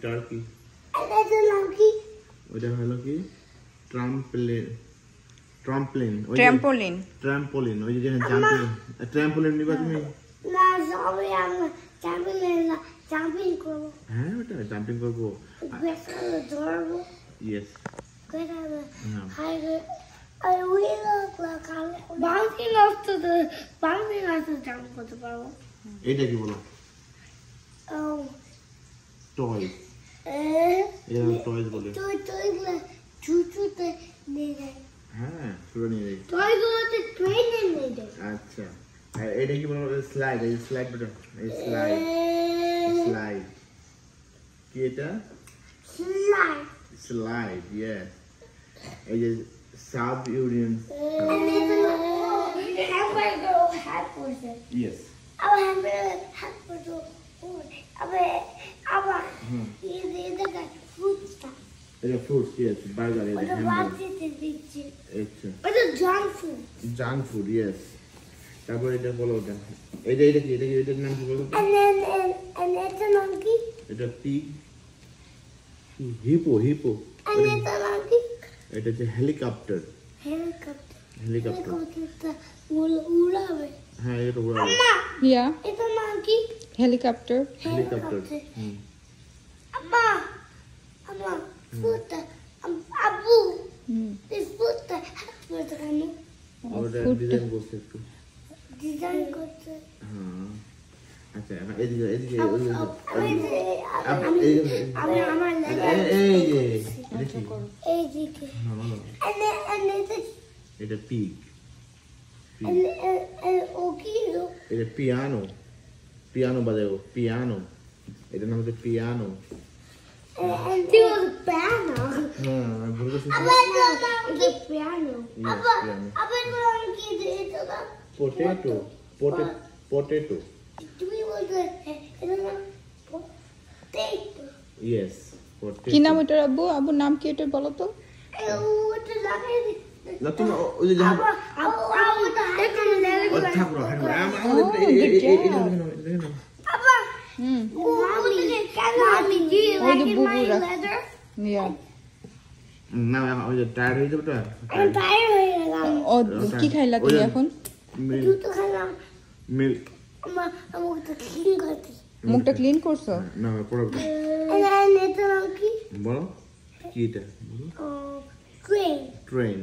Turkey ওটা হলো কি ট্রাম্পলিন ওই যে জাম্পিং ট্রাম্পলিন নিবা তুমি না সবাই আমরা জাম্পিং করব হ্যাঁ ওটা জাম্পিং করব ধরবো yes we look like bouncing off the jump করতে পারবো এইটা কি বলো টয় এটা টয়স বলে টয়গুলো ছুটতে নিয়ে যায় হ্যাঁ ছুটে নিয়ে যায় টয়গুলোতে ট্রেনে নিয়ে যায় আচ্ছা আর এটা কি বলো স্লাইড বেটা স্লাইড কি এটা স্লাইড ইয়েস এই যে sub union hamburger yes our hamburger aber ये का fruit stuff এটা ফ্রুট ইয়েস বার্গার এটা ওটা হ্যামবার্গার বাচ্চাদের দিচ্ছে আচ্ছা ওটা junk food ইয়েস তারপর এটা বলো ওটা এটা কি এটার নাম কি বলো and it's a monkey এটা pig hippo and it's a monkey এটা হচ্ছে হেলিকপ্টার উড়াবে হ্যাঁ এটা উড়াবে আম্মা Yeah. it's a monkey Helicopter. Helicopter আম্মা ফুটা আবু this ফুটা ফুটা কেন ওটা ডিজাইন করছে একটু ডিজাইন করতে হ্যাঁ আচ্ছা এদিকে আমি আমার এই যে এইদিকে এটা পিগ ও কি এটা পিয়ানো বাজাও পিয়ানো এটার নাম হচ্ছে piano It was a piano. হ্যাঁ ভুল করছি It's a piano. Potato Do we want to? Potato. Yes potato কি নাম এটার আব্বু? আব্বুর নাম কি এটা বলো তো? What is that? না তুমি ওই যে জানো ও ঠাকুর Yeah. না ওই যে টায়ার হয়ে যাবে ও কি খাইলা তুমি এখন? মিল্ক মুখটা ক্লিন করছো? না পড়ো বলো কি এটা বলো Train. ট্রেন